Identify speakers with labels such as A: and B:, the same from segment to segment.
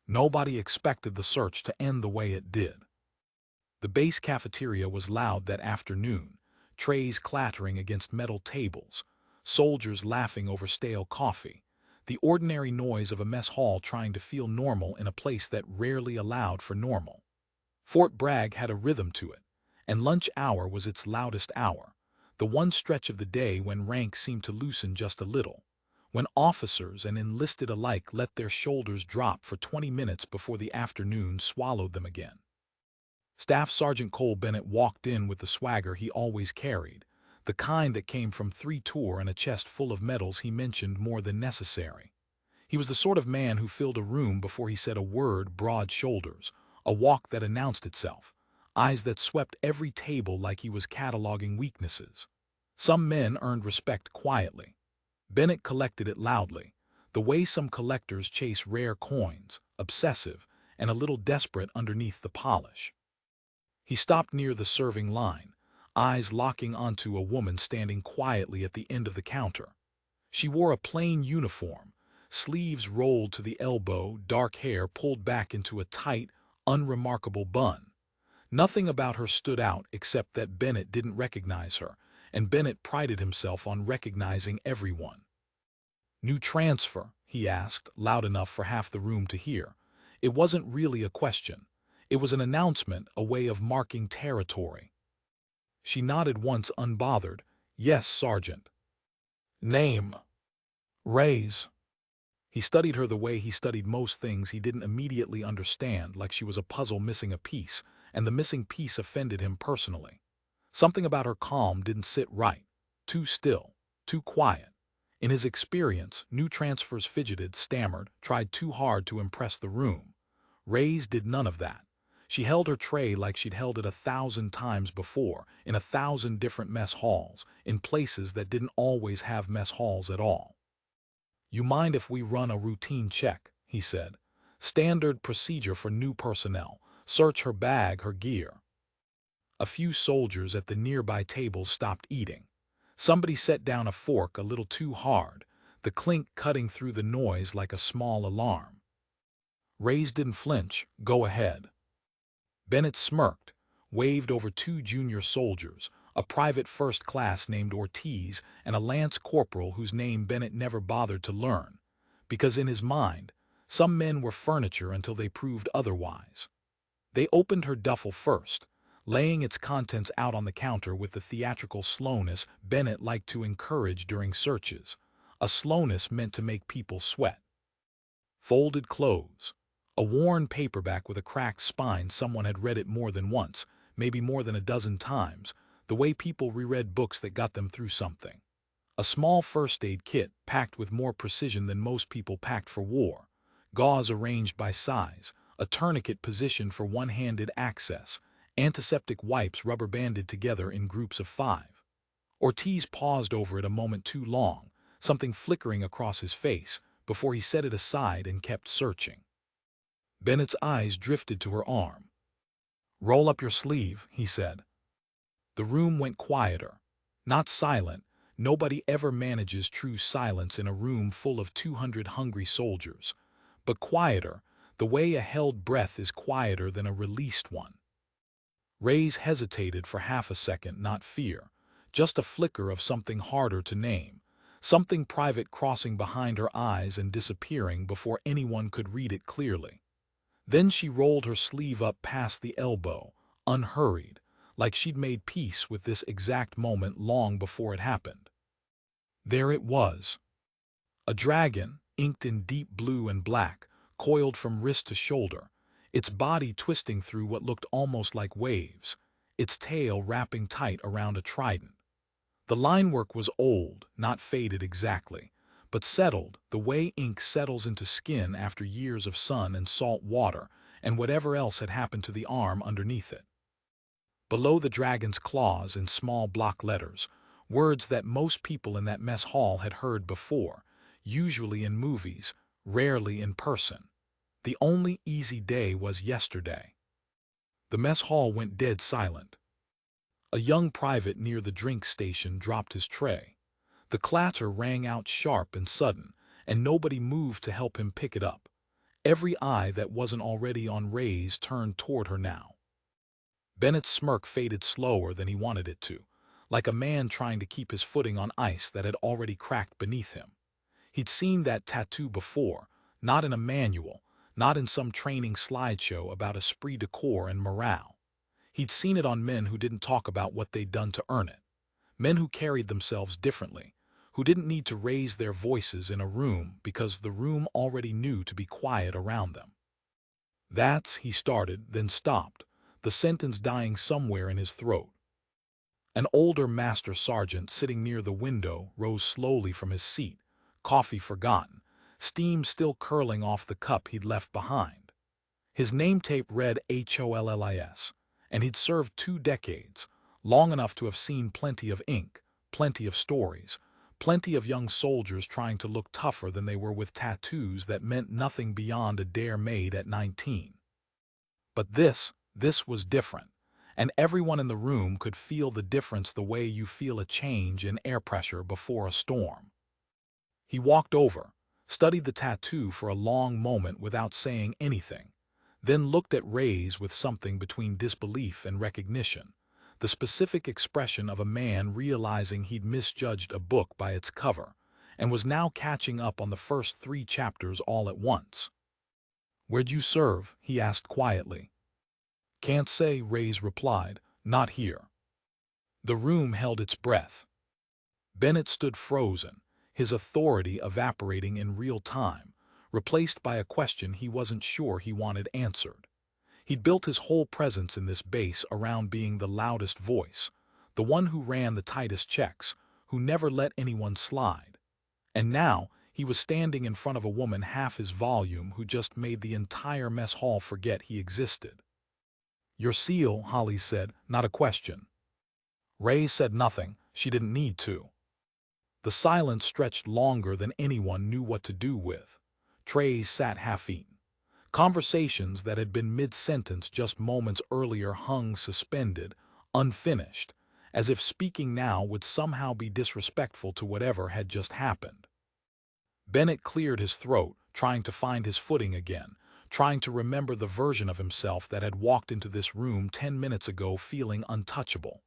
A: Nobody expected the search to end the way it did. The base cafeteria was loud that afternoon, trays clattering against metal tables, soldiers laughing over stale coffee, the ordinary noise of a mess hall trying to feel normal in a place that rarely allowed for normal. Fort Bragg had a rhythm to it, and lunch hour was its loudest hour, the one stretch of the day when ranks seemed to loosen just a little, when officers and enlisted alike let their shoulders drop for 20 minutes before the afternoon swallowed them again. Staff Sergeant Cole Bennett walked in with the swagger he always carried, the kind that came from 3 tour and a chest full of medals he mentioned more than necessary. He was the sort of man who filled a room before he said a word, broad shoulders, a walk that announced itself, eyes that swept every table like he was cataloging weaknesses. Some men earned respect quietly. Bennett collected it loudly, the way some collectors chase rare coins, obsessive and a little desperate underneath the polish. He stopped near the serving line, eyes locking onto a woman standing quietly at the end of the counter. She wore a plain uniform, sleeves rolled to the elbow, dark hair pulled back into a tight, unremarkable bun. Nothing about her stood out except that Bennett didn't recognize her, and Bennett prided himself on recognizing everyone. "New transfer?" he asked, loud enough for half the room to hear. It wasn't really a question. It was an announcement, a way of marking territory. She nodded once unbothered. "Yes, Sergeant." "Name?" "Rays." He studied her the way he studied most things he didn't immediately understand, like she was a puzzle missing a piece, and the missing piece offended him personally. Something about her calm didn't sit right. Too still, too quiet. In his experience, new transfers fidgeted, stammered, tried too hard to impress the room. Rays did none of that. She held her tray like she'd held it 1,000 times before, in 1,000 different mess halls, in places that didn't always have mess halls at all. "You mind if we run a routine check?" he said. "Standard procedure for new personnel. Search her bag, her gear." A few soldiers at the nearby tables stopped eating. Somebody set down a fork a little too hard, the clink cutting through the noise like a small alarm. Rays didn't flinch. "Go ahead." Bennett smirked, waved over 2 junior soldiers, a private first class named Ortiz and a lance corporal whose name Bennett never bothered to learn, because in his mind, some men were furniture until they proved otherwise. They opened her duffel first, laying its contents out on the counter with the theatrical slowness Bennett liked to encourage during searches, a slowness meant to make people sweat. Folded clothes. A worn paperback with a cracked spine. Someone had read it more than once, maybe more than a dozen times, the way people reread books that got them through something. A small first aid kit, packed with more precision than most people packed for war. Gauze arranged by size, a tourniquet positioned for one-handed access, antiseptic wipes rubber-banded together in groups of 5. Ortiz paused over it a moment too long, something flickering across his face, before he set it aside and kept searching. Bennett's eyes drifted to her arm. "Roll up your sleeve," he said. The room went quieter. Not silent. Nobody ever manages true silence in a room full of 200 hungry soldiers. But quieter, the way a held breath is quieter than a released one. Rays hesitated for half a second, not fear, just a flicker of something harder to name, something private crossing behind her eyes and disappearing before anyone could read it clearly. Then she rolled her sleeve up past the elbow, unhurried, like she'd made peace with this exact moment long before it happened. There it was. A dragon, inked in deep blue and black, coiled from wrist to shoulder, its body twisting through what looked almost like waves, its tail wrapping tight around a trident. The linework was old, not faded exactly, but settled, the way ink settles into skin after years of sun and salt water and whatever else had happened to the arm underneath it. Below the dragon's claws in small block letters, words that most people in that mess hall had heard before, usually in movies, rarely in person. The only easy day was yesterday. The mess hall went dead silent. A young private near the drink station dropped his tray. The clatter rang out sharp and sudden, and nobody moved to help him pick it up. Every eye that wasn't already on Ray's turned toward her now. Bennett's smirk faded slower than he wanted it to, like a man trying to keep his footing on ice that had already cracked beneath him. He'd seen that tattoo before, not in a manual, not in some training slideshow about esprit de corps and morale. He'd seen it on men who didn't talk about what they'd done to earn it. Men who carried themselves differently, who didn't need to raise their voices in a room because the room already knew to be quiet around them. That's, he started, then stopped, the sentence dying somewhere in his throat. An older master sergeant sitting near the window rose slowly from his seat, coffee forgotten, steam still curling off the cup he'd left behind. His name tape read HOLLIS, and he'd served 2 decades, long enough to have seen plenty of ink, plenty of stories, plenty of young soldiers trying to look tougher than they were with tattoos that meant nothing beyond a dare made at 19. But this was different, and everyone in the room could feel the difference the way you feel a change in air pressure before a storm. He walked over, studied the tattoo for a long moment without saying anything, then looked at Ray's with something between disbelief and recognition, the specific expression of a man realizing he'd misjudged a book by its cover, and was now catching up on the first 3 chapters all at once. "Where'd you serve?" he asked quietly. "Can't say," Ray's replied, "not here." The room held its breath. Bennett stood frozen, his authority evaporating in real time, replaced by a question he wasn't sure he wanted answered. He'd built his whole presence in this base around being the loudest voice, the one who ran the tightest checks, who never let anyone slide. And now he was standing in front of a woman half his volume who just made the entire mess hall forget he existed. "Your seal," Holly said, not a question. Ray said nothing. She didn't need to. The silence stretched longer than anyone knew what to do with. Trays sat half-eaten. Conversations that had been mid-sentence just moments earlier hung suspended, unfinished, as if speaking now would somehow be disrespectful to whatever had just happened. Bennett cleared his throat, trying to find his footing again, trying to remember the version of himself that had walked into this room 10 minutes ago feeling untouchable.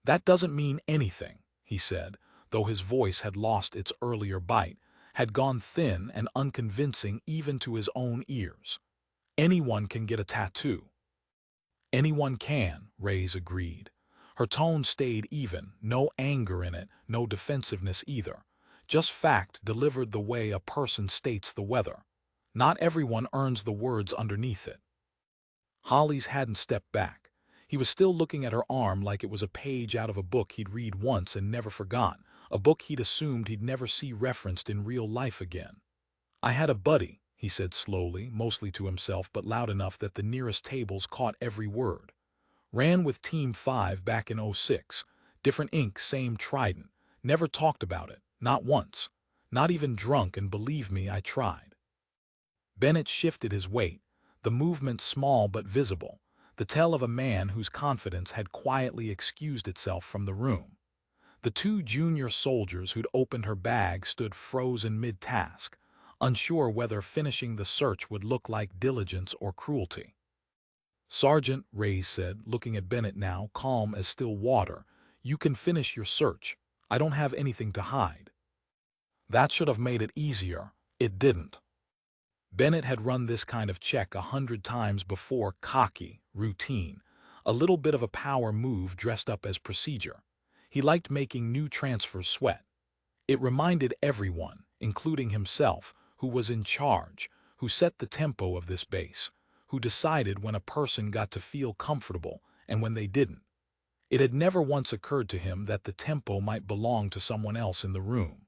A: "That doesn't mean anything," he said, though his voice had lost its earlier bite, had gone thin and unconvincing even to his own ears. "Anyone can get a tattoo." "Anyone can," Ray's agreed. Her tone stayed even, no anger in it, no defensiveness either. Just fact delivered the way a person states the weather. Not everyone earns the words underneath it. Holly's hadn't stepped back. He was still looking at her arm like it was a page out of a book he'd read once and never forgot, a book he'd assumed he'd never see referenced in real life again. "I had a buddy," he said slowly, mostly to himself but loud enough that the nearest tables caught every word. "Ran with Team 5 back in '06. Different ink, same trident. Never talked about it, not once. Not even drunk, and believe me, I tried." Bennett shifted his weight, the movement small but visible, the tell of a man whose confidence had quietly excused itself from the room. The 2 junior soldiers who'd opened her bag stood frozen mid-task, unsure whether finishing the search would look like diligence or cruelty. "Sergeant," Ray said, looking at Bennett now, calm as still water, "you can finish your search. I don't have anything to hide." That should have made it easier. It didn't. Bennett had run this kind of check 100 times before, cocky, routine, a little bit of a power move dressed up as procedure. He liked making new transfers sweat. It reminded everyone, including himself, who was in charge, who set the tempo of this base, who decided when a person got to feel comfortable and when they didn't. It had never once occurred to him that the tempo might belong to someone else in the room.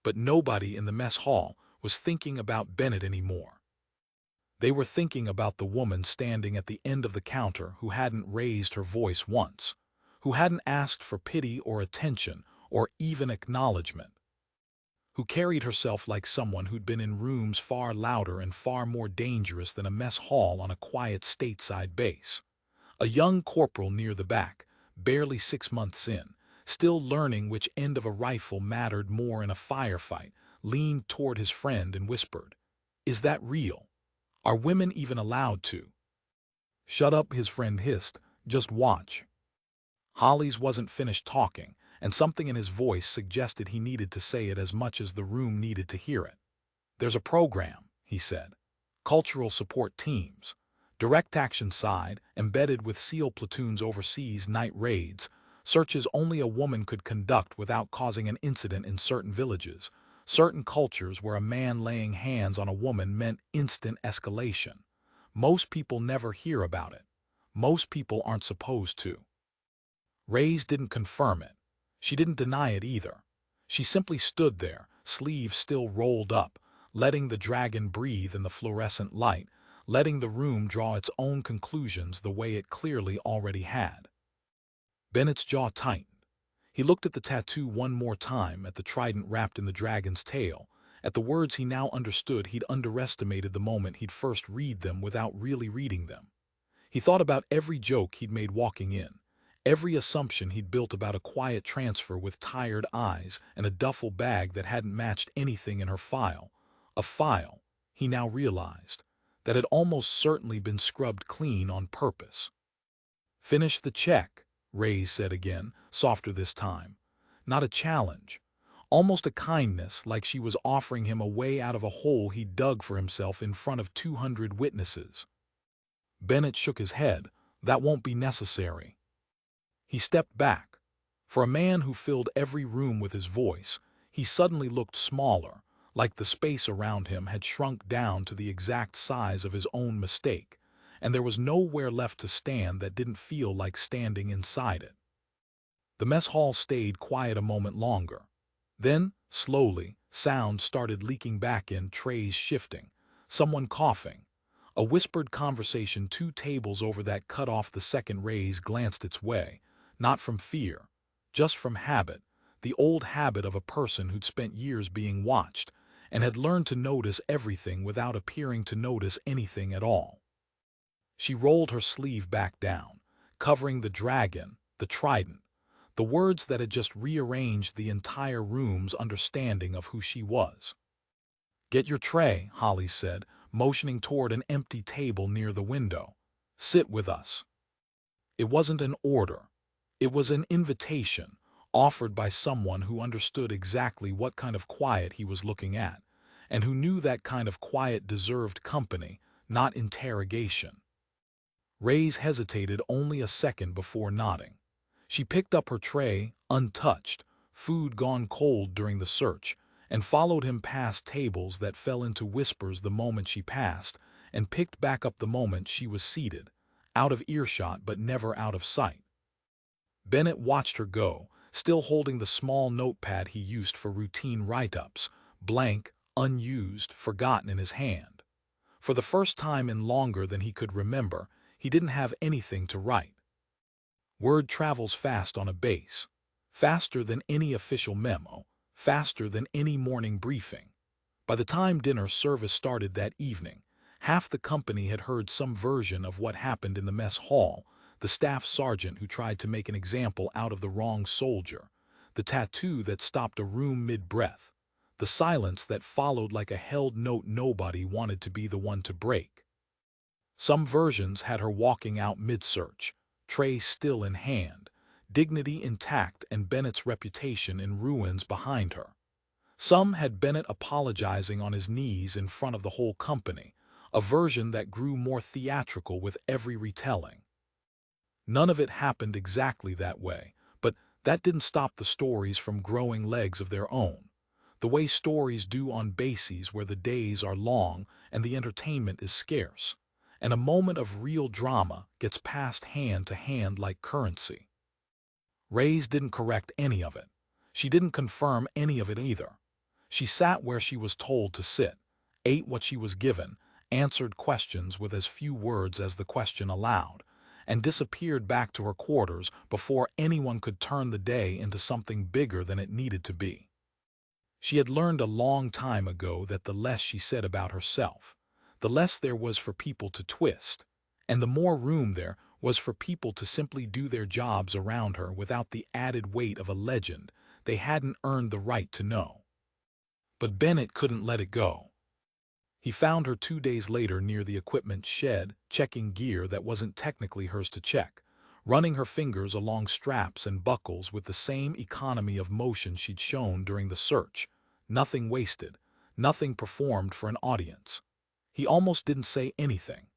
A: But nobody in the mess hall was thinking about Bennett anymore. They were thinking about the woman standing at the end of the counter who hadn't raised her voice once, who hadn't asked for pity or attention or even acknowledgement, who carried herself like someone who'd been in rooms far louder and far more dangerous than a mess hall on a quiet stateside base. A young corporal near the back, barely 6 months in, still learning which end of a rifle mattered more in a firefight, leaned toward his friend and whispered, "Is that real?" Are women even allowed to? Shut up, his friend hissed. Just watch. Holly's wasn't finished talking, and something in his voice suggested he needed to say it as much as the room needed to hear it. There's a program, he said. Cultural support teams. Direct action side, embedded with SEAL platoons overseas night raids, searches only a woman could conduct without causing an incident in certain villages, certain cultures where a man laying hands on a woman meant instant escalation. Most people never hear about it. Most people aren't supposed to. Reyes didn't confirm it. She didn't deny it either. She simply stood there, sleeves still rolled up, letting the dragon breathe in the fluorescent light, letting the room draw its own conclusions the way it clearly already had. Bennett's jaw tightened. He looked at the tattoo one more time, at the trident wrapped in the dragon's tail, at the words he now understood he'd underestimated the moment he'd first read them without really reading them. He thought about every joke he'd made walking in, every assumption he'd built about a quiet transfer with tired eyes and a duffel bag that hadn't matched anything in her file. A file, he now realized, that had almost certainly been scrubbed clean on purpose. Finish the check, Reyes said again, softer this time. Not a challenge. Almost a kindness, like she was offering him a way out of a hole he'd dug for himself in front of 200 witnesses. Bennett shook his head. That won't be necessary. He stepped back. For a man who filled every room with his voice, he suddenly looked smaller, like the space around him had shrunk down to the exact size of his own mistake, and there was nowhere left to stand that didn't feel like standing inside it. The mess hall stayed quiet a moment longer. Then, slowly, sound started leaking back in, trays shifting, someone coughing. A whispered conversation 2 tables over that cut off the second. Reyes glanced its way, not from fear, just from habit, the old habit of a person who'd spent years being watched and had learned to notice everything without appearing to notice anything at all. She rolled her sleeve back down, covering the dragon, the trident, the words that had just rearranged the entire room's understanding of who she was. Get your tray, Holly said, motioning toward an empty table near the window. Sit with us. It wasn't an order. It was an invitation, offered by someone who understood exactly what kind of quiet he was looking at, and who knew that kind of quiet deserved company, not interrogation. Reyes hesitated only a second before nodding. She picked up her tray, untouched, food gone cold during the search, and followed him past tables that fell into whispers the moment she passed, and picked back up the moment she was seated, out of earshot but never out of sight. Bennett watched her go, still holding the small notepad he used for routine write-ups, blank, unused, forgotten in his hand. For the first time in longer than he could remember, he didn't have anything to write. Word travels fast on a base, faster than any official memo, faster than any morning briefing. By the time dinner service started that evening, half the company had heard some version of what happened in the mess hall, the staff sergeant who tried to make an example out of the wrong soldier, the tattoo that stopped a room mid-breath, the silence that followed like a held note nobody wanted to be the one to break. Some versions had her walking out mid-search, tray still in hand, dignity intact and Bennett's reputation in ruins behind her. Some had Bennett apologizing on his knees in front of the whole company, a version that grew more theatrical with every retelling. None of it happened exactly that way, but that didn't stop the stories from growing legs of their own, the way stories do on bases where the days are long and the entertainment is scarce, and a moment of real drama gets passed hand to hand like currency. Reyes didn't correct any of it. She didn't confirm any of it either. She sat where she was told to sit, ate what she was given, answered questions with as few words as the question allowed, and disappeared back to her quarters before anyone could turn the day into something bigger than it needed to be. She had learned a long time ago that the less she said about herself, the less there was for people to twist, and the more room there was for people to simply do their jobs around her without the added weight of a legend they hadn't earned the right to know. But Bennett couldn't let it go. He found her 2 days later near the equipment shed, checking gear that wasn't technically hers to check, running her fingers along straps and buckles with the same economy of motion she'd shown during the search. Nothing wasted, nothing performed for an audience. He almost didn't say anything,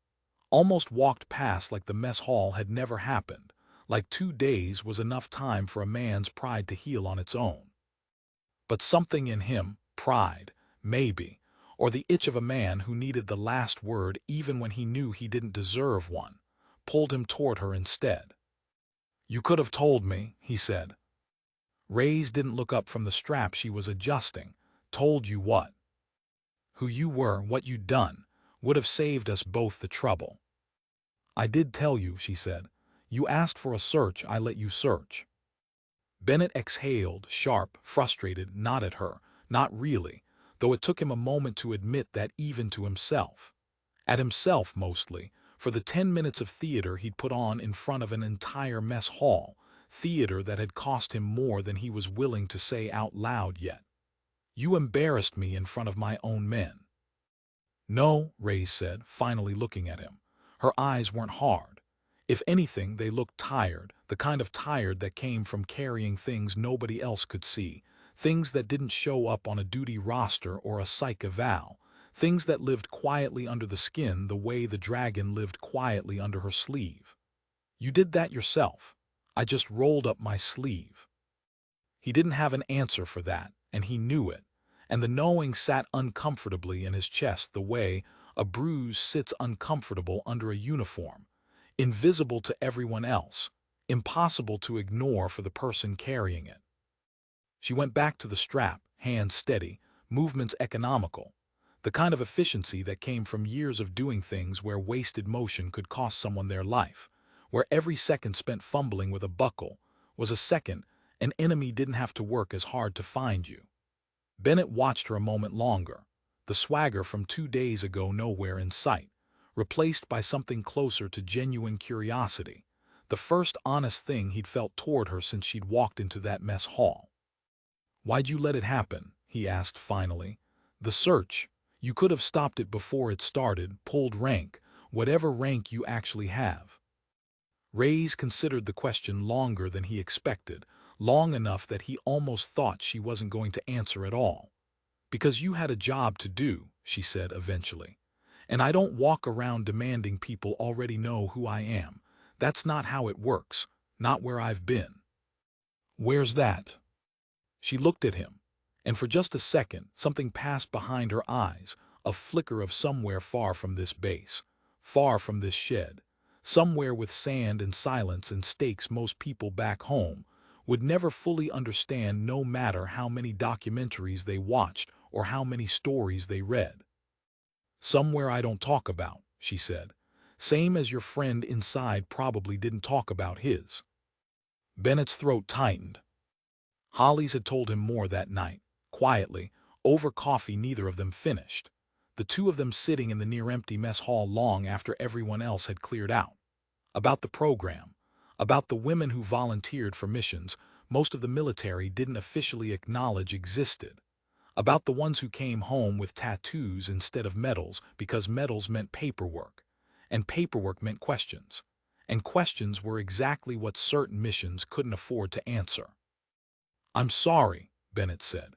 A: almost walked past like the mess hall had never happened, like 2 days was enough time for a man's pride to heal on its own. But something in him, pride, maybe, or the itch of a man who needed the last word even when he knew he didn't deserve one, pulled him toward her instead. "You could have told me," he said. Reyes didn't look up from the strap she was adjusting. "Told you what?" "Who you were, what you'd done, would have saved us both the trouble." "I did tell you," she said. "You asked for a search, I let you search." Bennett exhaled, sharp, frustrated, not at her, not really, though it took him a moment to admit that even to himself. At himself, mostly, for the 10 minutes of theater he'd put on in front of an entire mess hall, theater that had cost him more than he was willing to say out loud yet. "You embarrassed me in front of my own men." "No," Reyes said, finally looking at him. Her eyes weren't hard. If anything, they looked tired, the kind of tired that came from carrying things nobody else could see, things that didn't show up on a duty roster or a psych eval, things that lived quietly under the skin the way the dragon lived quietly under her sleeve. "You did that yourself. I just rolled up my sleeve." He didn't have an answer for that, and he knew it, and the knowing sat uncomfortably in his chest the way a bruise sits uncomfortable under a uniform, invisible to everyone else, impossible to ignore for the person carrying it. She went back to the strap, hands steady, movements economical, the kind of efficiency that came from years of doing things where wasted motion could cost someone their life, where every second spent fumbling with a buckle was a second an enemy didn't have to work as hard to find you. Bennett watched her a moment longer, the swagger from 2 days ago nowhere in sight, replaced by something closer to genuine curiosity, the first honest thing he'd felt toward her since she'd walked into that mess hall. "Why'd you let it happen?" he asked finally. "The search. You could have stopped it before it started, pulled rank, whatever rank you actually have." Reyes considered the question longer than he expected, long enough that he almost thought she wasn't going to answer at all. "Because you had a job to do," she said eventually. "And I don't walk around demanding people already know who I am. That's not how it works, not where I've been." "Where's that?" She looked at him, and for just a second something passed behind her eyes, a flicker of somewhere far from this base, far from this shed, somewhere with sand and silence and stakes most people back home would never fully understand no matter how many documentaries they watched or how many stories they read. "Somewhere I don't talk about," she said, "same as your friend inside probably didn't talk about his." Bennett's throat tightened. Hollies had told him more that night, quietly, over coffee neither of them finished, the two of them sitting in the near-empty mess hall long after everyone else had cleared out. About the program, about the women who volunteered for missions most of the military didn't officially acknowledge existed, about the ones who came home with tattoos instead of medals because medals meant paperwork, and paperwork meant questions, and questions were exactly what certain missions couldn't afford to answer. "I'm sorry," Bennett said.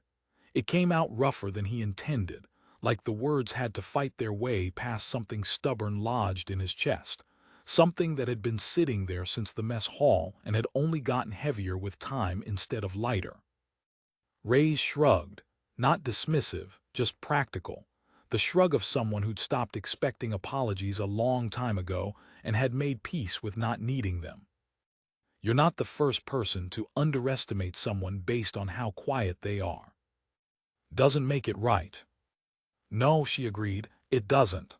A: It came out rougher than he intended, like the words had to fight their way past something stubborn lodged in his chest, something that had been sitting there since the mess hall and had only gotten heavier with time instead of lighter. Reyes shrugged, not dismissive, just practical, the shrug of someone who'd stopped expecting apologies a long time ago and had made peace with not needing them. "You're not the first person to underestimate someone based on how quiet they are. Doesn't make it right." "No," she agreed, "it doesn't."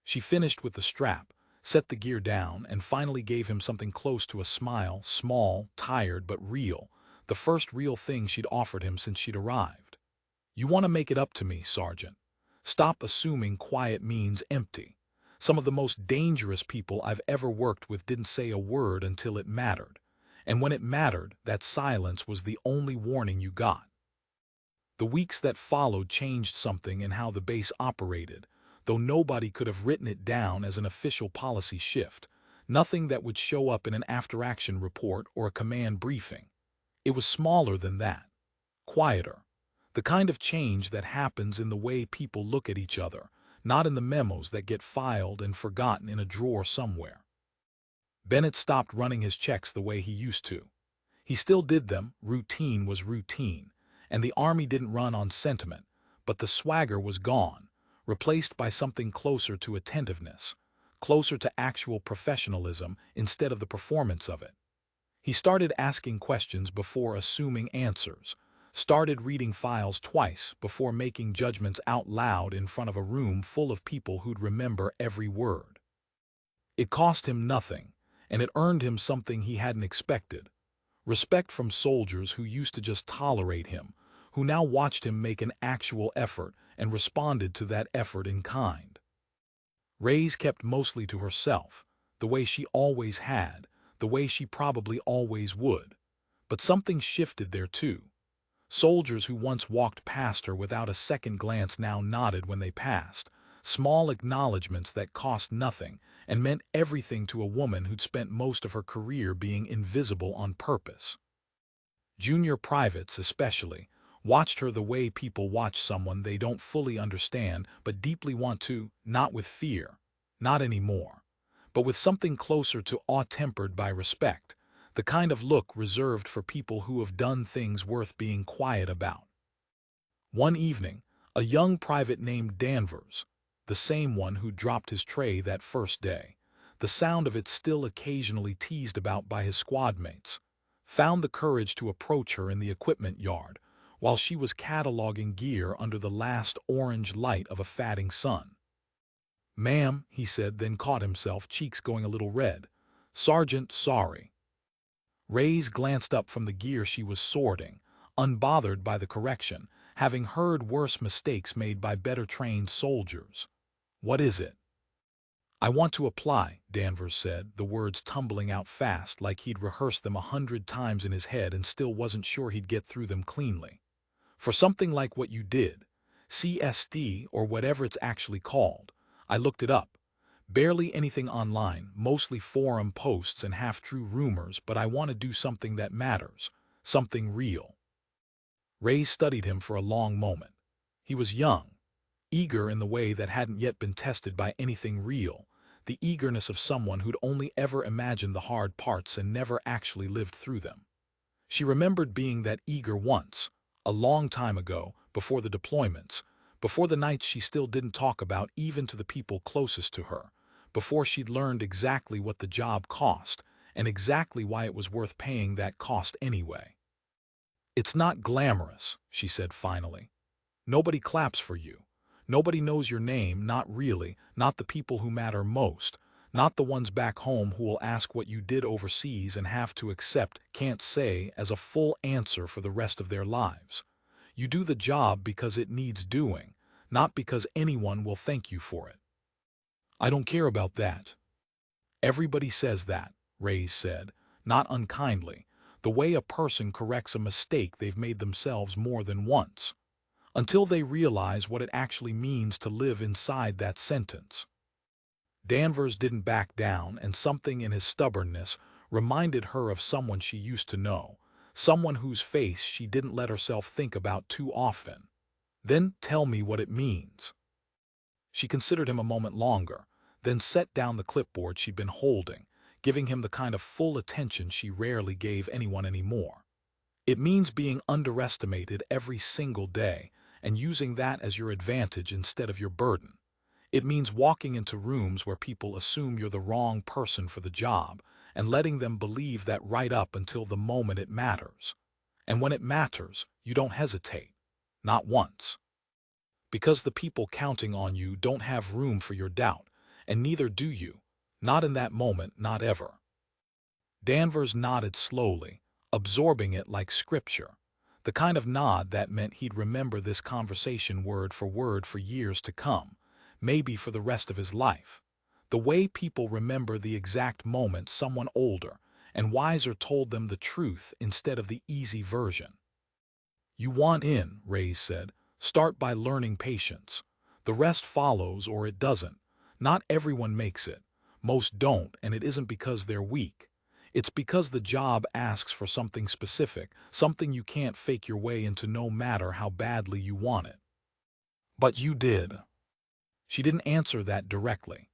A: She finished with the strap, set the gear down, and finally gave him something close to a smile, small, tired, but real, the first real thing she'd offered him since she'd arrived. "You want to make it up to me, Sergeant. Stop assuming quiet means empty. Some of the most dangerous people I've ever worked with didn't say a word until it mattered. And when it mattered, that silence was the only warning you got." The weeks that followed changed something in how the base operated, though nobody could have written it down as an official policy shift, nothing that would show up in an after-action report or a command briefing. It was smaller than that, quieter, the kind of change that happens in the way people look at each other, not in the memos that get filed and forgotten in a drawer somewhere. Bennett stopped running his checks the way he used to. He still did them, routine was routine, and the Army didn't run on sentiment, but the swagger was gone, replaced by something closer to attentiveness, closer to actual professionalism instead of the performance of it. He started asking questions before assuming answers, started reading files twice before making judgments out loud in front of a room full of people who'd remember every word. It cost him nothing, and it earned him something he hadn't expected. Respect from soldiers who used to just tolerate him, who now watched him make an actual effort and responded to that effort in kind. Reyes kept mostly to herself, the way she always had, the way she probably always would. But something shifted there too. Soldiers who once walked past her without a second glance now nodded when they passed, small acknowledgments that cost nothing and meant everything to a woman who'd spent most of her career being invisible on purpose. Junior privates, especially, watched her the way people watch someone they don't fully understand but deeply want to, not with fear, not anymore, but with something closer to awe tempered by respect, the kind of look reserved for people who have done things worth being quiet about. One evening, a young private named Danvers, the same one who dropped his tray that first day, the sound of it still occasionally teased about by his squad mates, found the courage to approach her in the equipment yard while she was cataloging gear under the last orange light of a fatting sun. "Ma'am," he said, then caught himself, cheeks going a little red. "Sergeant, sorry." Reyes glanced up from the gear she was sorting, unbothered by the correction, having heard worse mistakes made by better-trained soldiers. "What is it?" "I want to apply," Danvers said, the words tumbling out fast like he'd rehearsed them 100 times in his head and still wasn't sure he'd get through them cleanly. "For something like what you did. CSD, or whatever it's actually called. I looked it up. Barely anything online, mostly forum posts and half-true rumors, but I want to do something that matters, something real." Reyes studied him for a long moment. He was young, eager in the way that hadn't yet been tested by anything real, the eagerness of someone who'd only ever imagined the hard parts and never actually lived through them. She remembered being that eager once, a long time ago, before the deployments, before the nights she still didn't talk about even to the people closest to her, before she'd learned exactly what the job cost and exactly why it was worth paying that cost anyway. "It's not glamorous," she said finally. "Nobody claps for you. Nobody knows your name, not really, not the people who matter most, not the ones back home who will ask what you did overseas and have to accept, can't say, as a full answer for the rest of their lives. You do the job because it needs doing, not because anyone will thank you for it." "I don't care about that." "Everybody says that," Reyes said, not unkindly, the way a person corrects a mistake they've made themselves more than once, until they realize what it actually means to live inside that sentence. Danvers didn't back down, and something in his stubbornness reminded her of someone she used to know, someone whose face she didn't let herself think about too often. "Then tell me what it means." She considered him a moment longer, then set down the clipboard she'd been holding, giving him the kind of full attention she rarely gave anyone anymore. "It means being underestimated every single day and using that as your advantage instead of your burden. It means walking into rooms where people assume you're the wrong person for the job and letting them believe that right up until the moment it matters. And when it matters, you don't hesitate. Not once. Because the people counting on you don't have room for your doubt, and neither do you. Not in that moment, not ever." Danvers nodded slowly, absorbing it like scripture, the kind of nod that meant he'd remember this conversation word for years to come, maybe for the rest of his life. The way people remember the exact moment someone older and wiser told them the truth instead of the easy version. You want in, Reyes said. Start by learning patience. The rest follows or it doesn't. Not everyone makes it. Most don't, and it isn't because they're weak. It's because the job asks for something specific, something you can't fake your way into no matter how badly you want it. But you did. She didn't answer that directly.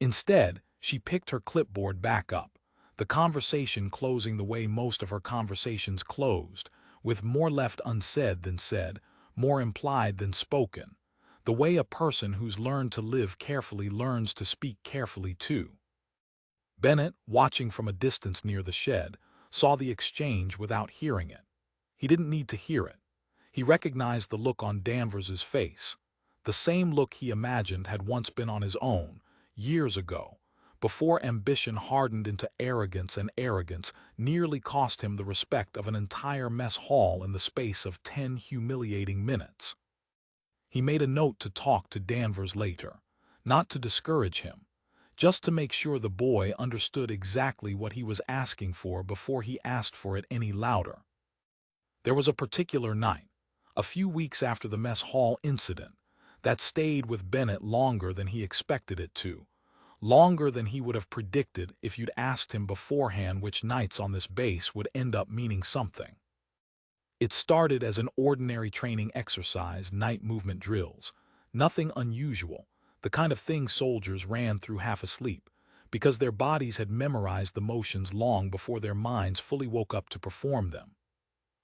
A: Instead, she picked her clipboard back up, the conversation closing the way most of her conversations closed, with more left unsaid than said, more implied than spoken, the way a person who's learned to live carefully learns to speak carefully too. Bennett, watching from a distance near the shed, saw the exchange without hearing it. He didn't need to hear it. He recognized the look on Danvers's face, the same look he imagined had once been on his own, years ago, before ambition hardened into arrogance and arrogance nearly cost him the respect of an entire mess hall in the space of 10 humiliating minutes. He made a note to talk to Danvers later, not to discourage him, just to make sure the boy understood exactly what he was asking for before he asked for it any louder. There was a particular night, a few weeks after the mess hall incident, that stayed with Bennett longer than he expected it to, longer than he would have predicted if you'd asked him beforehand which nights on this base would end up meaning something. It started as an ordinary training exercise, night movement drills, nothing unusual, the kind of thing soldiers ran through half asleep, because their bodies had memorized the motions long before their minds fully woke up to perform them.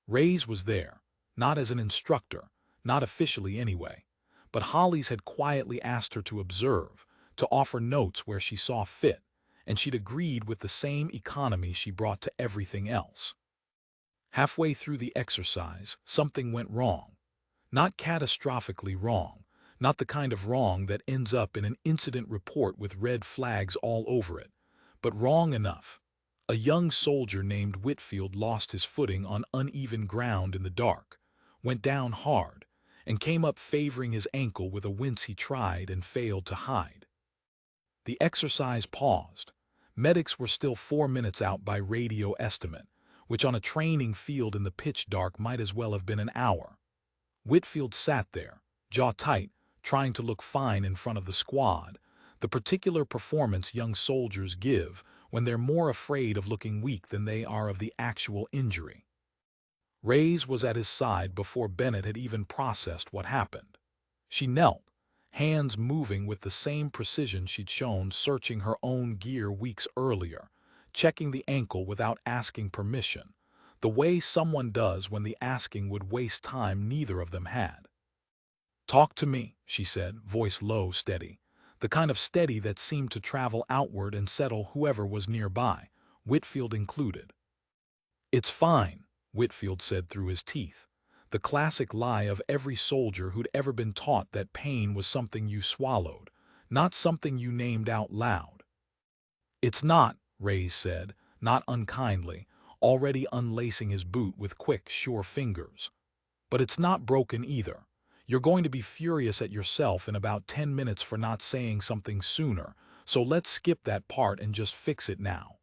A: Reyes was there, not as an instructor, not officially anyway, but Hollies had quietly asked her to observe, to offer notes where she saw fit, and she'd agreed with the same economy she brought to everything else. Halfway through the exercise, something went wrong. Not catastrophically wrong, not the kind of wrong that ends up in an incident report with red flags all over it, but wrong enough. A young soldier named Whitfield lost his footing on uneven ground in the dark, went down hard, and came up favoring his ankle with a wince he tried and failed to hide. The exercise paused. Medics were still 4 minutes out by radio estimate, which on a training field in the pitch dark might as well have been an hour. Whitfield sat there, jaw tight, trying to look fine in front of the squad, the particular performance young soldiers give when they're more afraid of looking weak than they are of the actual injury. Reyes was at his side before Bennett had even processed what happened. She knelt, hands moving with the same precision she'd shown searching her own gear weeks earlier, checking the ankle without asking permission, the way someone does when the asking would waste time neither of them had. "Talk to me," she said, voice low, steady, the kind of steady that seemed to travel outward and settle whoever was nearby, Whitfield included. "It's fine," Whitfield said through his teeth, the classic lie of every soldier who'd ever been taught that pain was something you swallowed, not something you named out loud. "It's not," Reyes said, not unkindly, already unlacing his boot with quick, sure fingers. "But it's not broken either. You're going to be furious at yourself in about 10 minutes for not saying something sooner, so let's skip that part and just fix it now."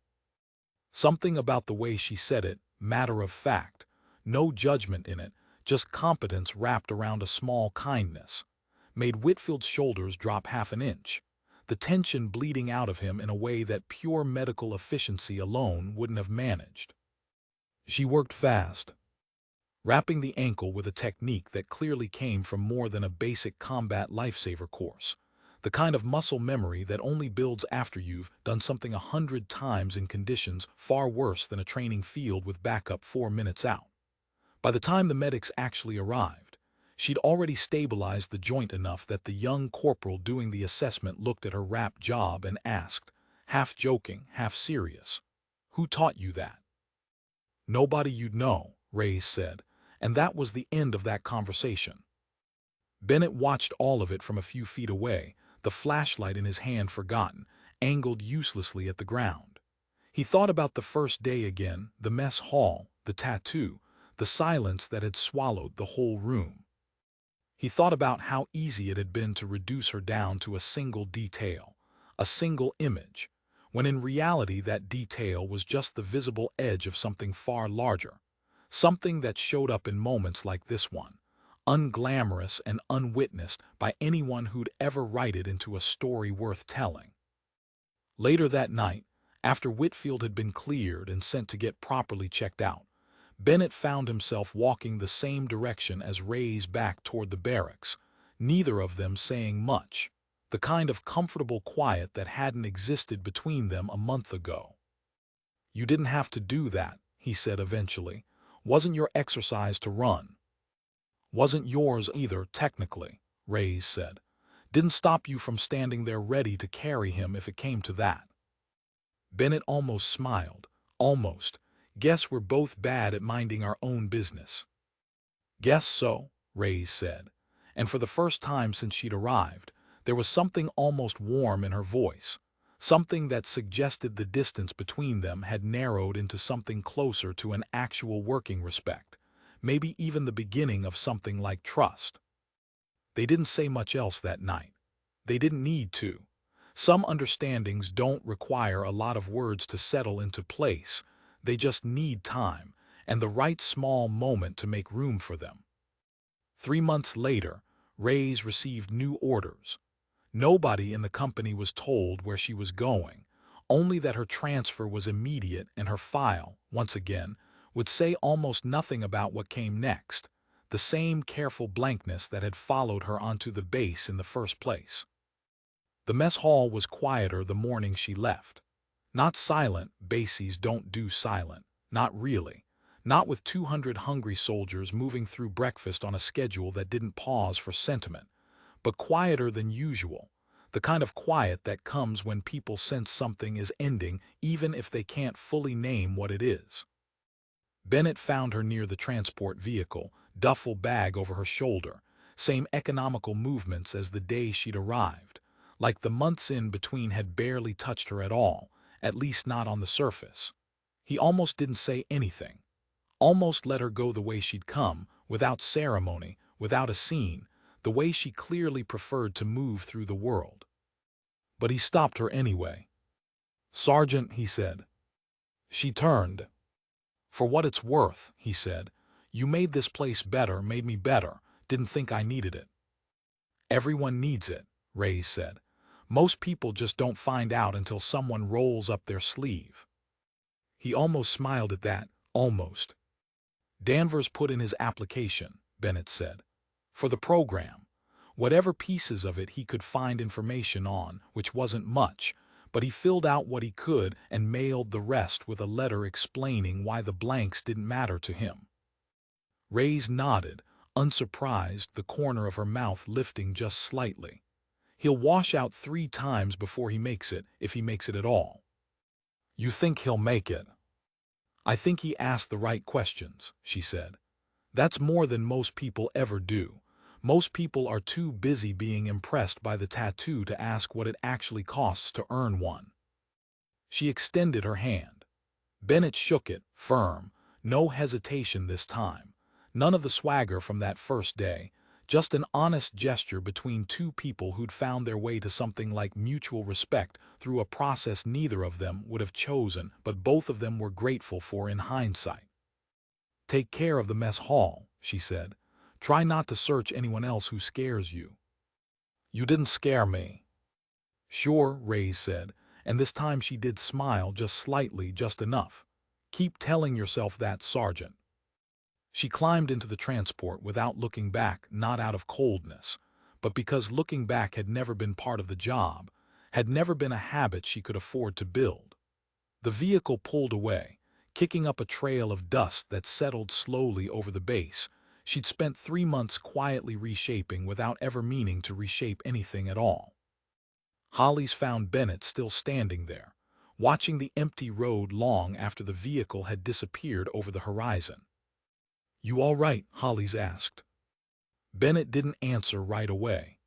A: Something about the way she said it, matter of fact, no judgment in it, just competence wrapped around a small kindness, made Whitfield's shoulders drop half an inch, the tension bleeding out of him in a way that pure medical efficiency alone wouldn't have managed. She worked fast, wrapping the ankle with a technique that clearly came from more than a basic combat lifesaver course, the kind of muscle memory that only builds after you've done something 100 times in conditions far worse than a training field with backup 4 minutes out. By the time the medics actually arrived, she'd already stabilized the joint enough that the young corporal doing the assessment looked at her wrap job and asked, half joking, half serious, "Who taught you that?" "Nobody you'd know," Reyes said, and that was the end of that conversation. Bennett watched all of it from a few feet away, the flashlight in his hand forgotten, angled uselessly at the ground. He thought about the first day again, the mess hall, the tattoo, the silence that had swallowed the whole room. He thought about how easy it had been to reduce her down to a single detail, a single image, when in reality that detail was just the visible edge of something far larger, something that showed up in moments like this one, unglamorous and unwitnessed by anyone who'd ever write it into a story worth telling. Later that night, after Whitfield had been cleared and sent to get properly checked out, Bennett found himself walking the same direction as Ray's back toward the barracks, neither of them saying much, the kind of comfortable quiet that hadn't existed between them a month ago. "You didn't have to do that," he said eventually. "Wasn't your exercise to run?" "Wasn't yours either, technically," Ray said. "Didn't stop you from standing there ready to carry him if it came to that." Bennett almost smiled. "Almost. Guess we're both bad at minding our own business." "Guess so," Ray said. And for the first time since she'd arrived, there was something almost warm in her voice, something that suggested the distance between them had narrowed into something closer to an actual working respect, maybe even the beginning of something like trust. They didn't say much else that night. They didn't need to. Some understandings don't require a lot of words to settle into place. They just need time and the right small moment to make room for them. 3 months later, Ray's received new orders. Nobody in the company was told where she was going, only that her transfer was immediate and her file, once again, would say almost nothing about what came next, the same careful blankness that had followed her onto the base in the first place. The mess hall was quieter the morning she left. Not silent, bases don't do silent, not really. Not with 200 hungry soldiers moving through breakfast on a schedule that didn't pause for sentiment, but quieter than usual, the kind of quiet that comes when people sense something is ending even if they can't fully name what it is. Bennett found her near the transport vehicle, duffel bag over her shoulder, same economical movements as the day she'd arrived, like the months in between had barely touched her at all, at least not on the surface. He almost didn't say anything, almost let her go the way she'd come, without ceremony, without a scene, the way she clearly preferred to move through the world. But he stopped her anyway. "Sergeant," he said. She turned. "For what it's worth," he said, "you made this place better, made me better, didn't think I needed it." "Everyone needs it," Ray said. "Most people just don't find out until someone rolls up their sleeve." He almost smiled at that, almost. "Danvers put in his application," Bennett said, "for the program. Whatever pieces of it he could find information on, which wasn't much, but he filled out what he could and mailed the rest with a letter explaining why the blanks didn't matter to him." Ray's nodded, unsurprised, the corner of her mouth lifting just slightly. "He'll wash out 3 times before he makes it, if he makes it at all." "You think he'll make it?" "I think he asked the right questions," she said. "That's more than most people ever do. Most people are too busy being impressed by the tattoo to ask what it actually costs to earn one." She extended her hand. Bennett shook it, firm, no hesitation this time. None of the swagger from that first day, just an honest gesture between two people who'd found their way to something like mutual respect through a process neither of them would have chosen, but both of them were grateful for in hindsight. "Take care of the mess hall," she said. "Try not to search anyone else who scares you." "You didn't scare me." "Sure," Ray said, and this time she did smile just slightly, just enough. "Keep telling yourself that, Sergeant." She climbed into the transport without looking back, not out of coldness, but because looking back had never been part of the job, had never been a habit she could afford to build. The vehicle pulled away, kicking up a trail of dust that settled slowly over the base. She'd spent 3 months quietly reshaping without ever meaning to reshape anything at all. Hollies found Bennett still standing there, watching the empty road long after the vehicle had disappeared over the horizon. "You all right?" Hollies asked. Bennett didn't answer right away.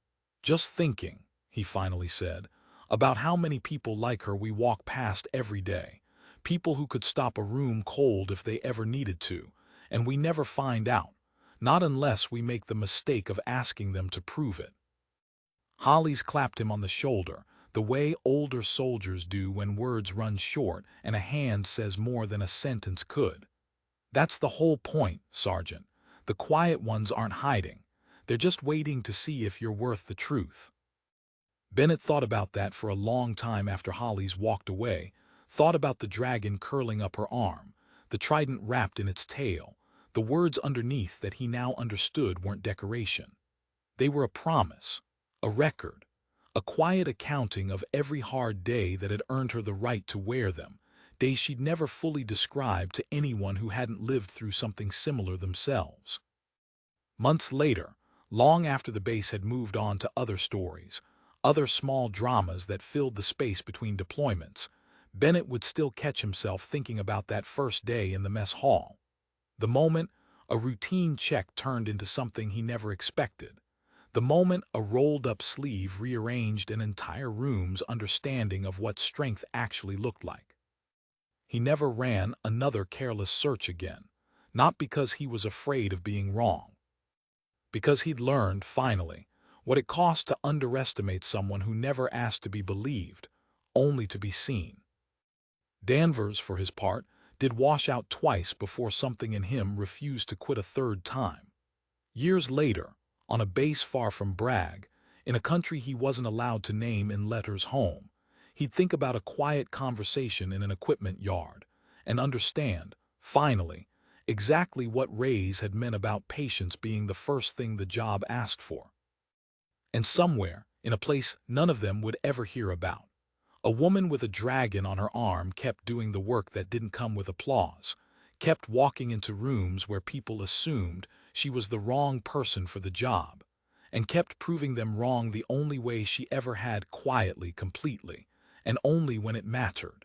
A: "Just thinking," he finally said, "about how many people like her we walk past every day. People who could stop a room cold if they ever needed to, and we never find out. Not unless we make the mistake of asking them to prove it." Hollies clapped him on the shoulder, the way older soldiers do when words run short and a hand says more than a sentence could. That's the whole point, Sergeant. The quiet ones aren't hiding. They're just waiting to see if you're worth the truth. Bennett thought about that for a long time after Holly's walked away, thought about the dragon curling up her arm, the trident wrapped in its tail, the words underneath that he now understood weren't decoration. They were a promise, a record, a quiet accounting of every hard day that had earned her the right to wear them, days she'd never fully described to anyone who hadn't lived through something similar themselves. Months later, long after the base had moved on to other stories, other small dramas that filled the space between deployments, Bennett would still catch himself thinking about that first day in the mess hall. The moment a routine check turned into something he never expected. The moment a rolled-up sleeve rearranged an entire room's understanding of what strength actually looked like. He never ran another careless search again, not because he was afraid of being wrong, because he'd learned, finally, what it cost to underestimate someone who never asked to be believed, only to be seen. Danvers, for his part, did wash out twice before something in him refused to quit a third time. Years later, on a base far from Bragg, in a country he wasn't allowed to name in letters home, he'd think about a quiet conversation in an equipment yard and understand, finally, exactly what Ray's had meant about patience being the first thing the job asked for. And somewhere, in a place none of them would ever hear about, a woman with a dragon on her arm kept doing the work that didn't come with applause, kept walking into rooms where people assumed she was the wrong person for the job, and kept proving them wrong the only way she ever had quietly, completely, and only when it mattered.